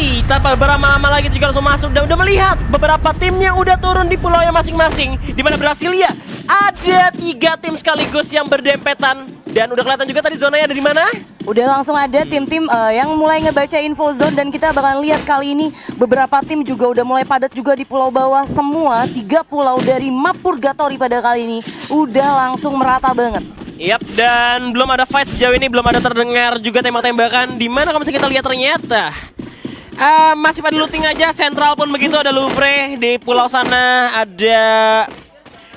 Wih, tanpa berlama-lama lagi juga langsung masuk dan udah melihat beberapa timnya udah turun di pulau yang masing-masing. Di mana Brasilia ada 3 tim sekaligus yang berdempetan dan udah kelihatan juga tadi zonanya ada di mana? Udah langsung ada tim-tim yang mulai ngebaca info zone dan kita bakalan lihat kali ini beberapa tim juga udah mulai padat juga di pulau bawah. Semua 3 pulau dari map Purgatory pada kali ini udah langsung merata banget. Yap, dan belum ada fight sejauh ini, belum ada terdengar juga tembak-tembakan. Di mana kalau misalnya kita lihat ternyata masih pada looting aja. Sentral pun begitu, ada Louvre di pulau sana, ada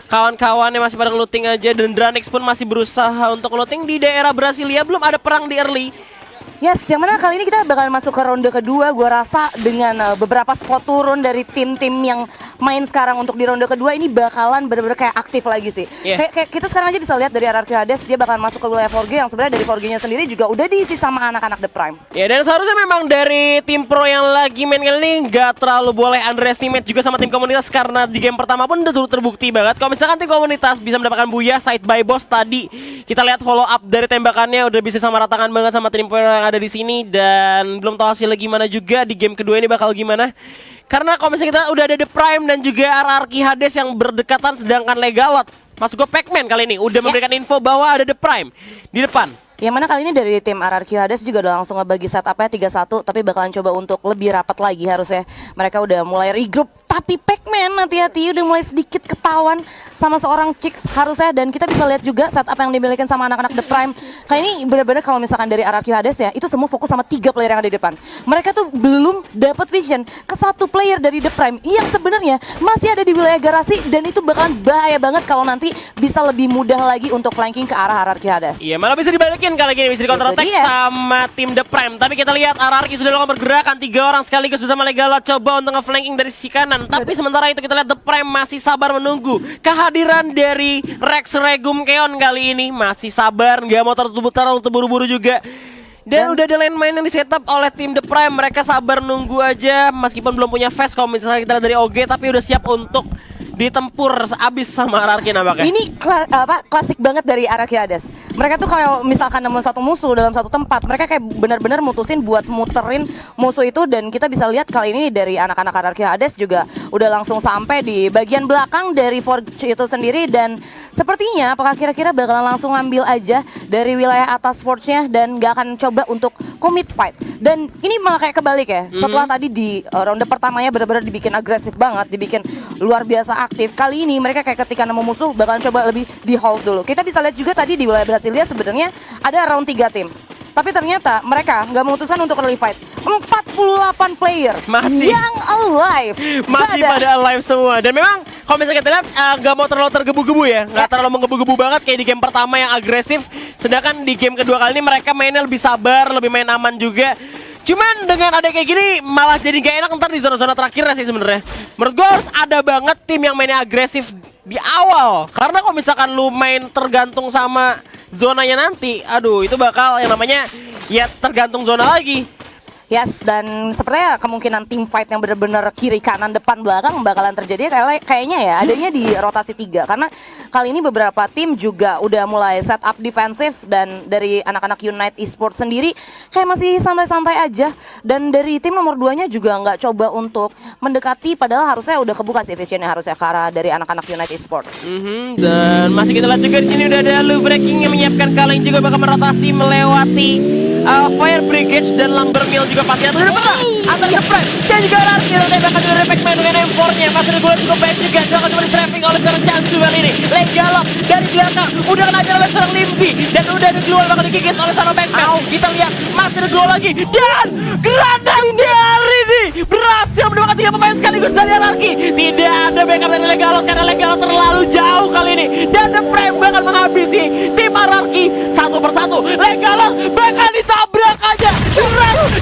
kawan-kawannya masih pada looting aja, dan Dranix pun masih berusaha untuk looting di daerah Brasilia. Belum ada perang di early. Yes, yang mana kali ini kita bakal masuk ke ronde kedua. Gue rasa dengan beberapa spot turun dari tim-tim yang main sekarang untuk di ronde kedua ini bakalan bener-bener kayak aktif lagi sih. Kayak kita sekarang aja bisa lihat dari RRQ Hades, dia bakalan masuk ke wilayah 4G yang sebenarnya dari 4G-nya sendiri juga udah diisi sama anak-anak The Prime. Ya, dan seharusnya memang dari tim pro yang lagi main kali ini nggak terlalu boleh underestimate juga sama tim komunitas, karena di game pertama pun udah terbukti banget kalau misalkan tim komunitas bisa mendapatkan Booyah side by boss tadi. Kita lihat follow up dari tembakannya udah bisa sama ratakan banget sama tim pro yang ada di sini, dan belum tahu hasilnya gimana juga di game kedua ini bakal gimana. Karena kalau misalnya kita udah ada The Prime dan juga RRQ Hades yang berdekatan, sedangkan Legalot masuk ke Pac-Man kali ini udah memberikan info bahwa ada The Prime di depan. Yang mana kali ini dari tim RRQ Hades juga udah langsung ngebagi setupnya 3-1, tapi bakalan coba untuk lebih rapat lagi harusnya. Mereka udah mulai regroup, tapi Pac-Man hati-hati udah mulai sedikit ketahuan sama seorang Chicks harusnya. Dan kita bisa lihat juga setup yang dimiliki sama anak-anak The Prime. Kali ini benar-benar kalau misalkan dari RRQ Hades ya, itu semua fokus sama 3 player yang ada di depan. Mereka tuh belum dapat vision ke 1 player dari The Prime yang sebenarnya masih ada di wilayah garasi, dan itu bakalan bahaya banget kalau nanti bisa lebih mudah lagi untuk flanking ke arah RRQ Hades. Iya, malah bisa dibalikin kali ini, bisa di counter attack sama tim The Prime. Tapi kita lihat RRQ sudah melakukan pergerakan 3 orang sekaligus bersama Legalot coba untuk nge-flanking dari sisi kanan. Tapi sementara itu kita lihat The Prime masih sabar menunggu kehadiran dari Rex Regum Keon kali ini. Masih sabar, nggak mau terlalu terburu-buru juga. Dan udah ada landmine yang di setup oleh tim The Prime. Mereka sabar nunggu aja meskipun belum punya fast kalau misalnya kita lihat dari OG, tapi udah siap untuk ditempur abis sama RRQ nampaknya. Ini klasik banget dari RRQ Hades. Mereka tuh kalau misalkan nemu satu musuh dalam satu tempat, mereka kayak benar-benar mutusin buat muterin musuh itu. Dan kita bisa lihat kali ini dari anak-anak RRQ Hades juga udah langsung sampai di bagian belakang dari Forge itu sendiri. Dan sepertinya apakah kira-kira bakalan langsung ngambil aja dari wilayah atas Forge-nya dan gak akan coba untuk commit fight. Dan ini malah kayak kebalik ya. Setelah tadi di ronde pertamanya benar-benar dibikin agresif banget, dibikin luar biasa aktif. Kali ini mereka kayak ketika nemu musuh bakalan coba lebih di hold dulu. Kita bisa lihat juga tadi di wilayah Brasilia sebenarnya ada around 3 tim. Tapi ternyata mereka nggak memutuskan untuk early fight. 48 player masih yang alive. Masih pada alive semua. Dan memang kalau misalnya kita lihat nggak mau terlalu tergebu-gebu ya. Nggak terlalu menggebu-gebu banget kayak di game pertama yang agresif. Sedangkan di game kedua kali ini mereka mainnya lebih sabar, lebih main aman juga. Cuman dengan ada kayak gini malah jadi gak enak ntar di zona-zona terakhirnya sih sebenarnya. Menurut gue harus ada banget tim yang mainnya agresif di awal. Karena kalau misalkan lu main tergantung sama zonanya nanti, aduh itu bakal yang namanya ya tergantung zona lagi. Yes, dan sepertinya kemungkinan team fight yang benar-benar kiri kanan depan belakang bakalan terjadi kayaknya ya adanya di rotasi 3. Karena kali ini beberapa tim juga udah mulai set up defensif, dan dari anak-anak Unite Esports sendiri kayak masih santai-santai aja. Dan dari tim nomor 2-nya juga nggak coba untuk mendekati, padahal harusnya udah kebuka sih visionnya harusnya ke arah dari anak-anak Unite Esports. Dan masih kita lihat juga di sini udah ada Louvre King yang menyiapkan Kaleng juga bakal merotasi melewati Fire Brigade dan Lumber Mill juga pasti atas atas The Prime dan juga RRQ dan tembakan dari Pac-Man dengan M4-nya. Masih ada gula cukup baik juga, jangan cuma di-strapping oleh seorang Chansu kali ini. Legalot dari belakang udah kena ajar oleh seorang Limzy dan udah ada keluar bakal digigis oleh seorang Pac-Man. Kita lihat masih ada dua lagi dan granat dari ini berhasil mendapatkan 3 pemain sekaligus dari RRQ. Tidak ada backup dari Legalot karena Legalot terlalu jauh kali ini, dan The Prime bakal menghabisi tim RRQ satu persatu. Legalot bakal ditabrak aja,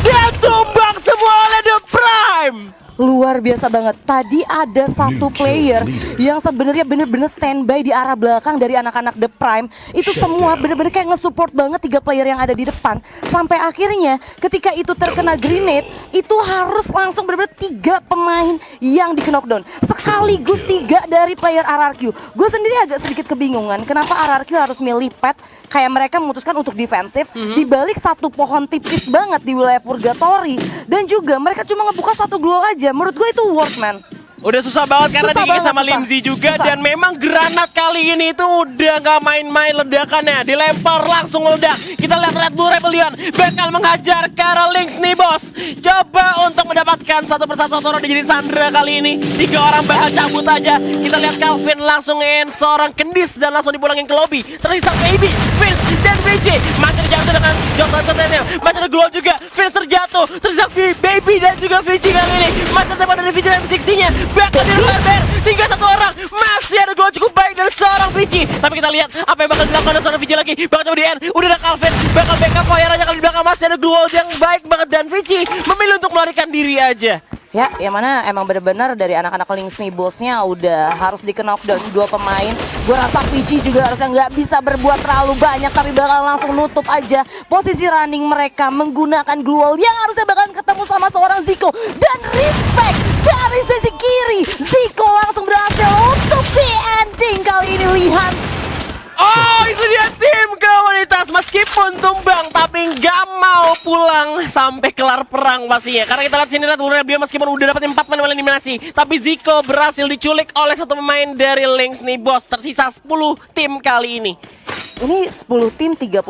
dia tumbang semua oleh The Prime. luar biasa banget. Tadi ada satu player yang sebenarnya bener-bener standby di arah belakang dari anak-anak The Prime. Itu semua bener-bener kayak nge-support banget 3 player yang ada di depan. Sampai akhirnya ketika itu terkena grenade, itu harus langsung bener-bener 3 pemain yang di knockdown. Sekaligus 3 dari player RRQ. Gue sendiri agak sedikit kebingungan kenapa RRQ harus milih pet. Kayak mereka memutuskan untuk defensif di balik satu pohon tipis banget di wilayah Purgatory. Dan juga mereka cuma ngebuka satu glue aja. Menurut gue itu worst, man. Udah susah banget karena Susah digigit banget, sama susah. Limzy juga. Susah. Dan memang granat kali ini itu udah gak main-main ledakannya. Dilempar langsung ledak. Kita lihat Red Bull Rebellion bakal menghajar ke arah Lynx nih bos. Coba untuk mendapatkan satu persatu orang jadi Sandra kali ini. 3 orang bakal cabut aja. Kita lihat Calvin langsung seorang kendis dan langsung dipulangin ke lobby. Tersisa Baby, Vince, dan VJ. Masih terjatuh dengan Johnson-nya. Masih ada Glow juga. Vince terjatuh. Tersisa Baby dan juga VJ kali ini. Masih terdapat dari VJ dan 60-nya. Bakal dilebar, tinggal 1 orang. Masih ada gol cukup baik dari seorang Vici. Tapi kita lihat apa yang bakal dilakukan dari seorang Vici lagi. Bakal coba di end, udah ada Calvin. Bakal backup fire aja kali di belakang. Masih ada duo yang baik banget. Dan Vici memilih untuk melarikan diri aja. Ya, yang mana emang bener-bener dari anak-anak Lynx nih bosnya udah harus di-knockdown 2 pemain. Gue rasa Vici juga harusnya nggak bisa berbuat terlalu banyak, tapi bakal langsung nutup aja posisi running mereka menggunakan Gluol yang harusnya bakal ketemu sama seorang Zico. Dan respect dari sisi kiri, Zico langsung berhasil untuk di ending kali ini. Lihat. Oh, itu dia tim komunitas. Meskipun tumbang, tapi nggak mau pulang sampai kelar perang pastinya. Karena kita lihat sini Red Bull Rebellion meskipun udah dapetin 4 pemain eliminasi, tapi Zico berhasil diculik oleh 1 pemain dari Lynx nih bos. Tersisa 10 tim kali ini. Ini 10 tim 39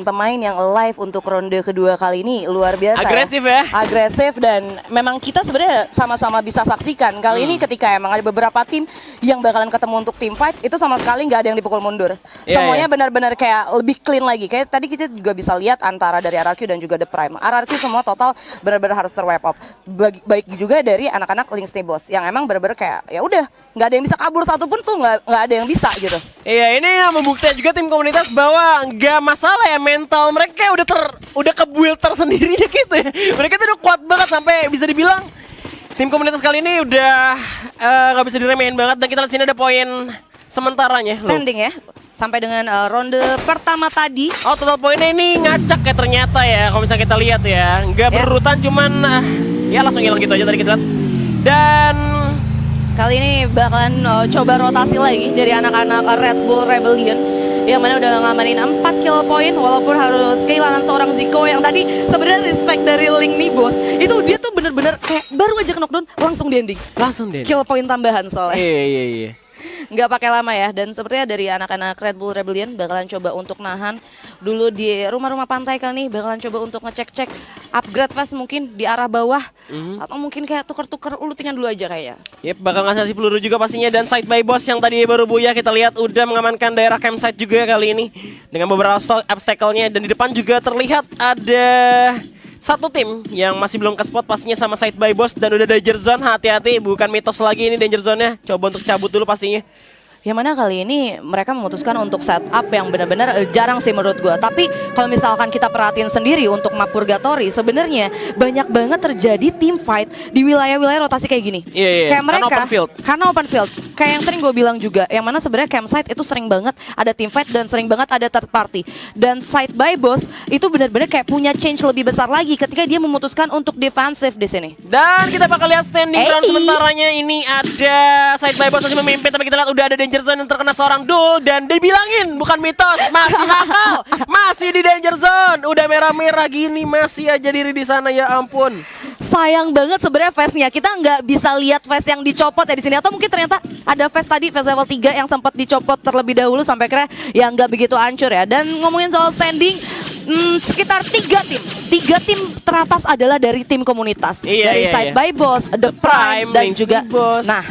pemain yang live untuk ronde kedua kali ini. Luar biasa. Agresif ya. Agresif dan memang kita sebenarnya sama-sama bisa saksikan. Kali ini ketika emang ada beberapa tim yang bakalan ketemu untuk tim fight, itu sama sekali nggak ada yang dipukul mundur. Iya, Semuanya iya. benar-benar kayak lebih clean lagi. Kayak tadi kita juga bisa lihat antara dari RRQ dan juga The Prime. RRQ semua total benar-benar harus terwipe off. Baik juga dari anak-anak Lynx nih bos, yang emang benar-benar kayak ya udah nggak ada yang bisa kabur satupun tuh, nggak ada yang bisa gitu. Iya, ini yang membuktikan juga tim komunitas bahwa nggak masalah ya, mental mereka udah kebuild tersendirinya gitu ya. Mereka tuh udah kuat banget sampai bisa dibilang tim komunitas kali ini udah nggak bisa diremehin banget. Dan kita lihat sini ada poin sementaranya. Standing ya sampai dengan ronde pertama tadi. Oh, total poinnya ini ngacak ya ternyata ya. Kalau misalnya kita lihat ya, nggak Ya. berurutan, cuman ya langsung hilang gitu aja tadi kita lihat. Dan Kali ini bakalan coba rotasi lagi dari anak-anak Red Bull Rebellion yang mana udah ngamanin 4 kill point walaupun harus kehilangan seorang Zico yang tadi sebenarnya respect dari Link nih bos. Itu dia tuh bener-bener kayak baru aja knockdown langsung di ending. langsung deh. Kill point tambahan soalnya. Iya. Nggak pakai lama ya, dan sepertinya dari anak-anak Red Bull Rebellion bakalan coba untuk nahan dulu di rumah-rumah pantai kali ini, bakalan coba untuk ngecek-cek upgrade fast mungkin di arah bawah atau mungkin kayak tuker-tuker ultingan dulu aja kayaknya. Yep, bakal ngasih peluru juga pastinya. Dan side by boss yang tadi baru Buya kita lihat udah mengamankan daerah campsite juga kali ini dengan beberapa obstacle-nya. Dan di depan juga terlihat ada satu tim yang masih belum ke spot pastinya sama side by boss. Dan udah danger zone, hati-hati bukan mitos lagi ini danger zone-nya. Coba untuk cabut dulu pastinya. Yang mana kali ini mereka memutuskan untuk setup yang benar-benar jarang sih menurut gue. Tapi kalau misalkan kita perhatiin sendiri untuk map Purgatory, sebenarnya banyak banget terjadi team fight di wilayah-wilayah rotasi kayak gini. Iya. Kayak Karena mereka open field. karena open field. Kayak yang sering gue bilang juga, yang mana sebenarnya campsite itu sering banget ada team fight dan sering banget ada third party. Dan side by boss itu benar-benar kayak punya change lebih besar lagi ketika dia memutuskan untuk defensif di sini. Dan kita bakal lihat standing ground Hey. sementaranya. Ini ada side by boss masih memimpin, tapi kita lihat udah ada danger zone yang terkena seorang Dul. Dan dibilangin bukan mitos, masih nakal, masih di danger zone. Udah merah-merah gini masih aja diri di sana, ya ampun. Sayang banget sebenarnya face-nya. Kita nggak bisa lihat face yang dicopot ya di sini, atau mungkin ternyata ada face tadi, face level 3 yang sempat dicopot terlebih dahulu sampai akhirnya yang nggak begitu hancur ya. Dan ngomongin soal standing, sekitar 3 tim teratas adalah dari tim komunitas. Dari Iya. Side by Boss, The Prime, dan Lynx juga nih, Boss. nah,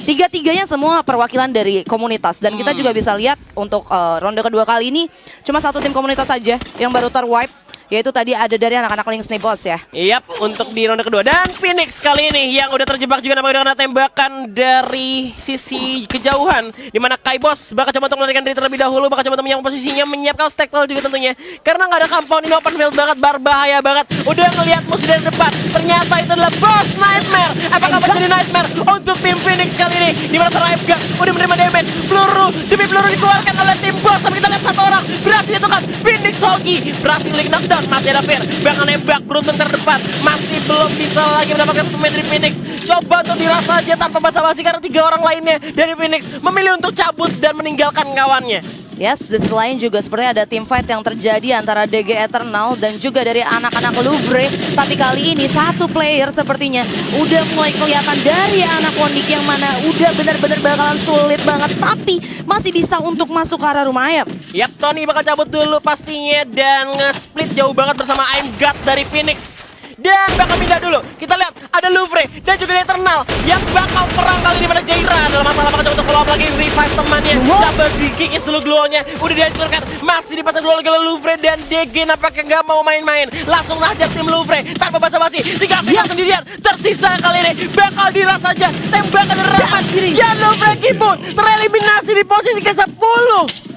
tiga-tiganya semua perwakilan dari komunitas. Dan kita juga bisa lihat untuk ronde kedua kali ini cuma satu tim komunitas saja yang baru terwipe, yaitu tadi ada dari anak-anak Lynx nih bos ya. Yap, untuk di ronde kedua. Dan Phoenix kali ini yang udah terjebak juga namanya dengan tembakan dari sisi kejauhan. Dimana Kai Boss bakal coba untuk melarikan diri terlebih dahulu, bakal coba untuk menyiapkan posisinya, menyiapkan stack wall juga tentunya. Karena nggak ada compound ini open field banget, berbahaya banget. Udah ngelihat musuh dari depan, ternyata itu adalah Boss Nightmare. Apakah menjadi Nightmare untuk tim Phoenix kali ini? Dimana Terraibga udah menerima damage, peluru demi peluru dikeluarkan oleh tim Boss. Tapi kita lihat satu orang berarti itu kan Phoenix Sogi berhasil link knockdown. Masih ada Fir, bakal nembak beruntung terdepan, masih belum bisa lagi mendapatkan satu dari Phoenix. Coba untuk dirasa aja tanpa basa-basi karena 3 orang lainnya dari Phoenix memilih untuk cabut dan meninggalkan kawannya. Yes, di sisi lain juga sepertinya ada team fight yang terjadi antara DG Eternal dan juga dari anak-anak Louvre. Tapi kali ini satu player sepertinya udah mulai kelihatan dari anak Wondik yang mana udah benar-benar bakalan sulit banget. Tapi masih bisa untuk masuk ke arah rumah ayam. Yap, Tony bakal cabut dulu pastinya dan nge-split jauh banget bersama I'm God dari Phoenix. Dan bakal pindah dulu. Kita lihat ada Louvre dan juga Eternal yang bakal perang kali ini pada Jaira. Dalam masalah bakal coba untuk follow up lagi revive temannya. Double kicking dulu glownya. Udah dihancurkan. Masih dipasang dulu oleh Louvre dan DG nampaknya nggak mau main-main. Langsung hajar tim Louvre tanpa basa-basi. 3 pihak sendirian. Tersisa kali ini bakal dirasa aja tembakan Rahmat. Dan Louvre Kipun tereliminasi di posisi ke-10.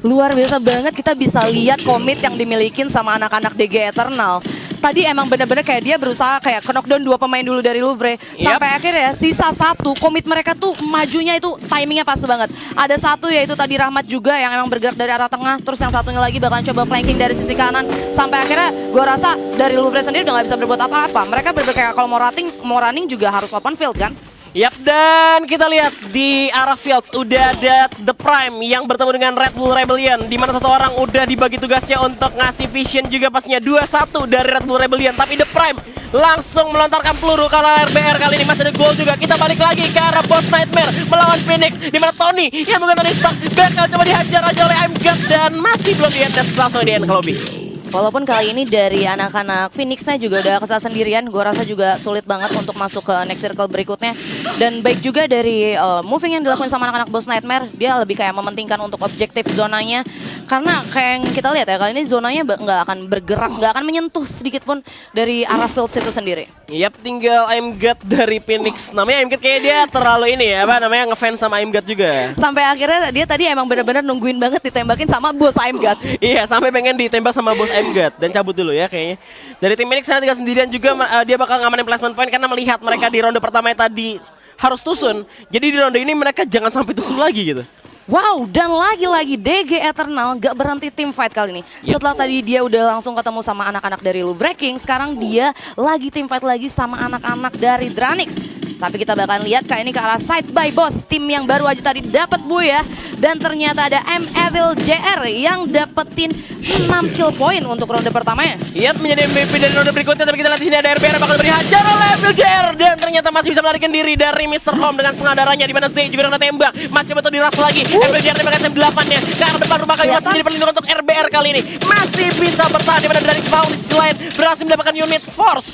Luar biasa banget, kita bisa lihat komit yang dimilikin sama anak-anak DG Eternal. Tadi emang bener-bener kayak dia berusaha kayak knockdown 2 pemain dulu dari Louvre. Sampai akhirnya sisa 1, komit mereka tuh majunya itu timingnya pas banget. Ada 1 yaitu tadi Rahmat juga yang emang bergerak dari arah tengah. Terus yang satunya lagi bakalan coba flanking dari sisi kanan. Sampai akhirnya gue rasa dari Louvre sendiri udah gak bisa berbuat apa-apa. Mereka bener-bener kayak kalau mau running juga harus open field kan. Yap, dan kita lihat di arah Fields udah ada The Prime yang bertemu dengan Red Bull Rebellion, di mana satu orang udah dibagi tugasnya untuk ngasih vision juga pastinya 2-1 dari Red Bull Rebellion. Tapi The Prime langsung melontarkan peluru kalau RBR kali ini masih ada gol juga. Kita balik lagi ke arah Boss Nightmare melawan Phoenix, di mana Tony yang bukan Tony Stark bakal coba dihajar aja oleh I'm God dan masih belum di-end langsung di-end ke lobby. Walaupun kali ini dari anak-anak Phoenix-nya juga udah kesal sendirian, gue rasa juga sulit banget untuk masuk ke next circle berikutnya. Dan baik juga dari moving yang dilakukan sama anak-anak Boss Nightmare, dia lebih kayak mementingkan untuk objektif zonanya. Karena kayak yang kita lihat ya, kali ini zonanya nggak akan bergerak, nggak akan menyentuh sedikit pun dari arah fields itu sendiri. Yap, tinggal I'm God dari Phoenix. Namanya I'm God kayaknya dia terlalu ini ya, apa namanya, ngefans sama I'm God juga. Sampai akhirnya dia tadi emang bener-bener nungguin banget ditembakin sama Boss I'm God. Iya, sampai pengen ditembak sama Boss I'm God dan cabut dulu ya kayaknya. Dari tim Phoenix tinggal sendirian juga, dia bakal ngamanin placement point karena melihat mereka di ronde pertama tadi harus tusun. Jadi di ronde ini mereka jangan sampai tusun lagi gitu. Wow, dan lagi-lagi DG Eternal gak berhenti tim fight kali ini. Setelah tadi dia udah langsung ketemu sama anak-anak dari Louvre King, sekarang dia lagi tim fight lagi sama anak-anak dari Dranix. Tapi kita bakalan lihat kali ini ke arah side by Boss, tim yang baru aja tadi dapat ya. Dan ternyata ada M Evil JR yang dapetin 6 kill point untuk ronde pertamanya. Iya, menjadi MVP dari ronde berikutnya. Tapi kita lihat di sini ada RBR bakal dihajar oleh Evil JR dan ternyata masih bisa melarikan diri dari Mr. Home dengan setengah darahnya, di mana Z juga kena tembak. Masih betul diras lagi. Evil JR tembak SM8-nya ke arah depan rumah kayu, masih menjadi perlindungan untuk RBR kali ini. Masih bisa bertahan, di mana dari Spawn di sisi lain berhasil mendapatkan unit force.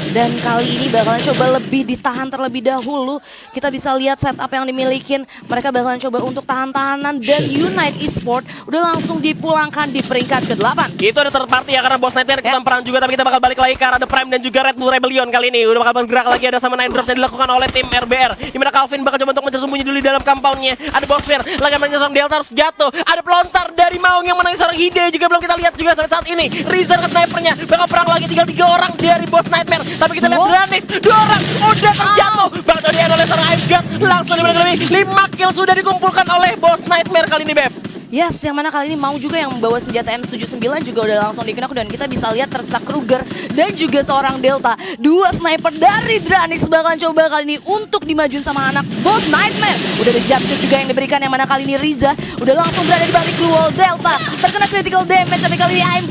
Dan kali ini bakalan coba lebih ditahan terlebih dahulu. Kita bisa lihat setup yang dimilikin. Mereka bakalan coba untuk tahan-tahanan. Dan Unite Esport udah langsung dipulangkan di peringkat ke-8. Itu ada third party ya, karena Boss Nightmare ikutan perang juga. Tapi kita bakal balik lagi ke arah The Prime dan juga Red Bull Rebellion kali ini. Udah bakal bergerak lagi, ada sama Nine Drops yang dilakukan oleh tim RBR. Dimana Calvin bakal coba untuk mencari dulu di dalam compoundnya. Ada Boss Fear, lagi menangis seorang Delta harus jatuh. Ada pelontar dari Maung yang menangis seorang Hide juga belum kita lihat juga sampai saat ini. Rizar ke snipernya, bakal perang lagi, tinggal 3 orang dari Boss Nightmare. Tapi kita lihat Dranix, 2 orang udah terjatuh. Bakal coba di-end oleh seorang I'm God. Langsung lebih 5 kill sudah dikumpulkan oleh Boss Nightmare kali ini, Beb. Yes, yang mana kali ini Mau juga yang membawa senjata M79 juga udah langsung di-knock. Dan kita bisa lihat tersisa Kruger dan juga seorang Delta. 2 sniper dari Dranix bakalan coba kali ini untuk dimajuin sama anak Boss Nightmare. Udah ada jump shot juga yang diberikan, yang mana kali ini Riza udah langsung berada di balik blue wall. Delta terkena critical damage, tapi kali ini I'm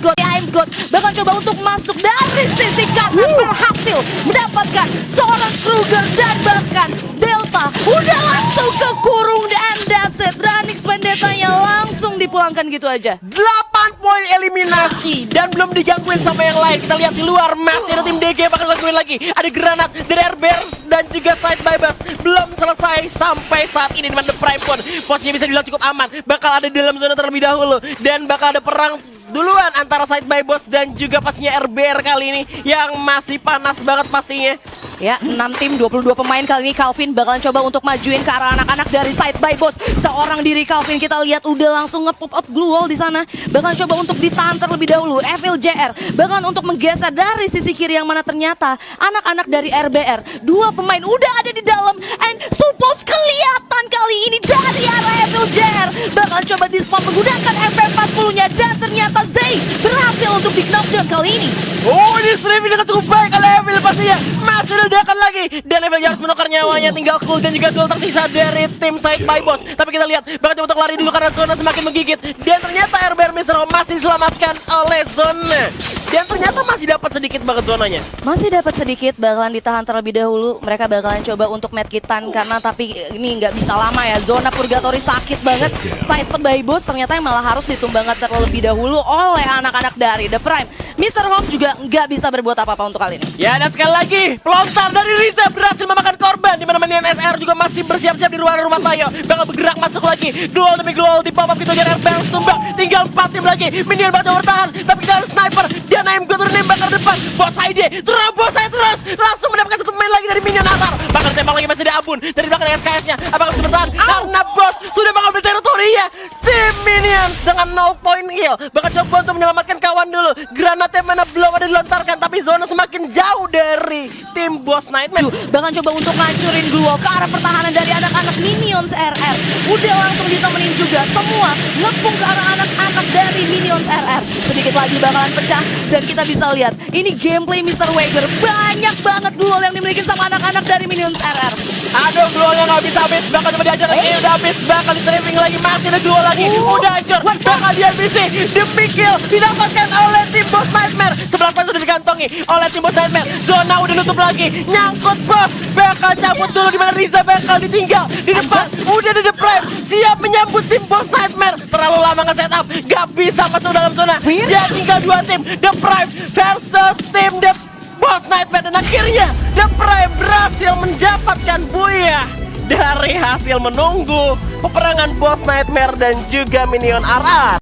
God bakal coba untuk masuk dari sisi kanan, berhasil mendapatkan seorang Kruger dan bahkan Delta udah langsung kekurung. Dan that's it, Dranix Vendetta-nya langsung dipulangkan gitu aja. 8 poin eliminasi dan belum digangguin sama yang lain. Kita lihat di luar, masih ada tim DG bakal gangguin lagi. Ada granat dari RBR dan juga side by Bass. Belum selesai sampai saat ini, dengan The Prime pun posisinya bisa dibilang cukup aman. Bakal ada di dalam zona terlebih dahulu dan bakal ada perang duluan antara Side by Boss dan juga pastinya RBR kali ini yang masih panas banget pastinya. Ya, 6 tim 22 pemain kali ini Calvin bakalan coba untuk majuin ke arah anak-anak dari Side by Boss. Seorang diri Calvin kita lihat udah langsung nge-pop out glue wall di sana. Bakalan coba untuk ditahan terlebih dahulu. Evil JR bakalan untuk menggeser dari sisi kiri yang mana ternyata anak-anak dari RBR. Dua pemain udah ada di dalam and suppose kelihatan kali ini dari arah Evil JR. Bakalan coba di-spawn menggunakan MP40-nya dan ternyata Zay berhasil untuk di-knockdown kali ini. Oh, ini streaming dengan cukup baik oleh Evil pastinya. Masih ledakan lagi. Dan Evil harus menukar nyawanya. Tinggal Cool dan juga Duel tersisa dari tim Side by Boss. Tapi kita lihat, bakal untuk lari dulu karena zona semakin menggigit. Dan ternyata RBR Mr. Home masih diselamatkan oleh zona. Dan ternyata masih dapat sedikit banget zonanya. Masih dapat sedikit, bakalan ditahan terlebih dahulu. Mereka bakalan coba untuk medkitan karena tapi ini nggak bisa lama ya. Zona purgatory sakit banget. Side by Boss ternyata yang malah harus ditumbangkan terlebih dahulu oleh anak-anak dari The Prime. Mr. Home juga nggak bisa berbuat apa-apa untuk kali ini. Ya, dan sekali lagi pelontar dari Riza berhasil memakan korban. Dimana minion SR juga masih bersiap-siap di ruangan rumah Tayo. Bakal bergerak masuk lagi. Duel demi duel di pop up gitu aja. RBR tumbang. Tinggal 4 tim lagi. Minion bakal bertahan. Tapi kita harus sniper. Dan Naim gue turun nembak ke depan. Bos ID terobos saya terus. Langsung mendapatkan satu main lagi dari minion Atar. Bakal tembak lagi masih ada Abun. Dari belakang SKS-nya. Apakah bisa bertahan? Karena bos sudah bakal beli teritori ya. Tim Minions dengan 0 point kill. Bakal coba untuk menyelamatkan kawan dulu. Granatnya mana belum ada dilontarkan. Tapi zona semakin jauh dari tim Boss Nightmare. Bahkan coba untuk ngancurin glue wall ke arah pertahanan dari anak-anak Minions RR. Udah langsung ditemenin juga semua ngepung ke arah anak-anak dari Minions RR. Sedikit lagi bakalan pecah dan kita bisa lihat ini gameplay Mr. Wager. Banyak banget glue wall yang dimiliki sama anak-anak dari Minions RR. Aduh, glownya nggak bisa habis. Bakal coba diajar lagi. Udah habis. Bakal di streaming lagi. Masih ada glow lagi. Udah hancur. Bakal dihabisi. Demi kill didapatkan oleh tim Boss Nightmare. 11 poin sudah dikantongi oleh tim Boss Nightmare. Zona udah nutup lagi. Nyangkut bos. Bakal cabut dulu di mana Riza bakal ditinggal di depan. Udah ada The Prime. Siap menyambut tim Boss Nightmare. Terlalu lama nge-setup. Gak bisa masuk dalam zona. Ya tinggal 2 tim. The Prime versus tim The Boss Nightmare. Dan akhirnya The Prime berhasil mendapatkan buaya dari hasil menunggu peperangan Boss Nightmare dan juga Minion RR.